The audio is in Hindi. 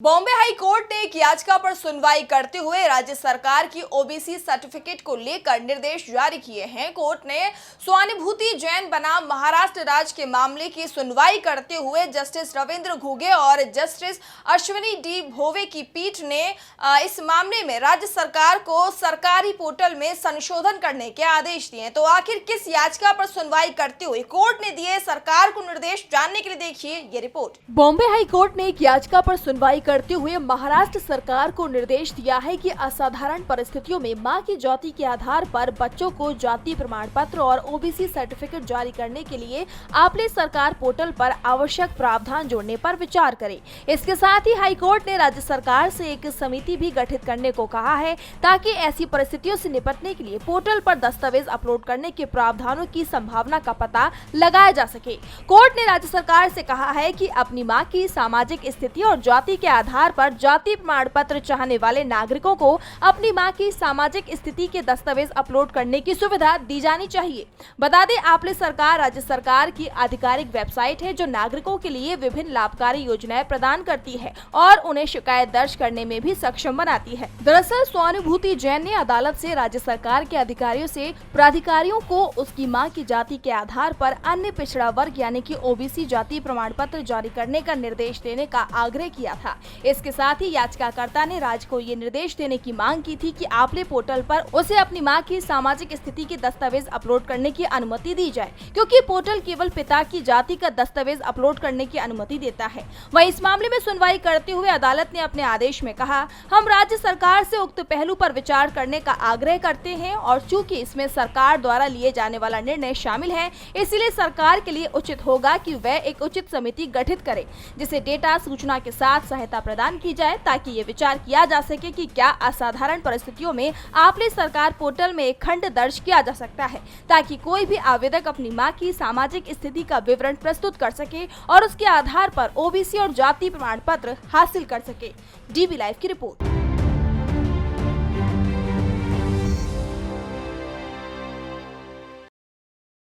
बॉम्बे हाई कोर्ट ने एक याचिका पर सुनवाई करते हुए राज्य सरकार की ओबीसी सर्टिफिकेट को लेकर निर्देश जारी किए हैं। कोर्ट ने स्वानुभूति जैन बनाम महाराष्ट्र राज्य के मामले की सुनवाई करते हुए जस्टिस रविंद्र घुगे और जस्टिस अश्विनी डी भोवे की पीठ ने इस मामले में राज्य सरकार को सरकारी पोर्टल में संशोधन करने के आदेश दिए। तो आखिर किस याचिका पर सुनवाई करते हुए कोर्ट ने दिए सरकार को निर्देश, जानने के लिए देखिए ये रिपोर्ट। बॉम्बे हाई कोर्ट ने एक याचिका पर सुनवाई करते हुए महाराष्ट्र सरकार को निर्देश दिया है कि असाधारण परिस्थितियों में मां की जाति के आधार पर बच्चों को जाति प्रमाण पत्र और ओबीसी सर्टिफिकेट जारी करने के लिए आपले सरकार पोर्टल पर आवश्यक प्रावधान जोड़ने पर विचार करे। इसके साथ ही हाई कोर्ट ने राज्य सरकार से एक समिति भी गठित करने को कहा है ताकि ऐसी परिस्थितियों से निपटने के लिए पोर्टल पर दस्तावेज अपलोड करने के प्रावधानों की संभावना का पता लगाया जा सके। कोर्ट ने राज्य सरकार से कहा है कि अपनी मां की सामाजिक स्थिति और जाति के आधार पर जाति प्रमाण पत्र चाहने वाले नागरिकों को अपनी मां की सामाजिक स्थिति के दस्तावेज अपलोड करने की सुविधा दी जानी चाहिए। बता दें, आपले सरकार राज्य सरकार की आधिकारिक वेबसाइट है जो नागरिकों के लिए विभिन्न लाभकारी योजनाएं प्रदान करती है और उन्हें शिकायत दर्ज करने में भी सक्षम बनाती है। दरअसल स्वानुभूति जैन ने अदालत से राज्य सरकार के अधिकारियों से प्राधिकारियों को उसकी मां की जाति के आधार पर अन्य पिछड़ा वर्ग यानी कि ओबीसी जाति प्रमाण पत्र जारी करने का निर्देश देने का आग्रह किया था। इसके साथ ही याचिकाकर्ता ने राज्य को ये निर्देश देने की मांग की थी कि आपले पोर्टल पर उसे अपनी मां की सामाजिक स्थिति के दस्तावेज अपलोड करने की अनुमति दी जाए, क्योंकि पोर्टल केवल पिता की जाति का दस्तावेज अपलोड करने की अनुमति देता है। वहीं इस मामले में सुनवाई करते हुए अदालत ने अपने आदेश में कहा, हम राज्य सरकार से उक्त पहलू पर विचार करने का आग्रह करते हैं और चूंकि इसमें सरकार द्वारा लिए जाने वाला निर्णय शामिल है, इसलिए सरकार के लिए उचित होगा कि वह एक उचित समिति गठित करे जिसे डेटा सूचना के साथ सहायता प्रदान की जाए ताकि ये विचार किया जा सके कि क्या असाधारण परिस्थितियों में आपले सरकार पोर्टल में एक खंड दर्ज किया जा सकता है ताकि कोई भी आवेदक अपनी मां की सामाजिक स्थिति का विवरण प्रस्तुत कर सके और उसके आधार पर ओबीसी और जाति प्रमाण पत्र हासिल कर सके। डीबी लाइव की रिपोर्ट।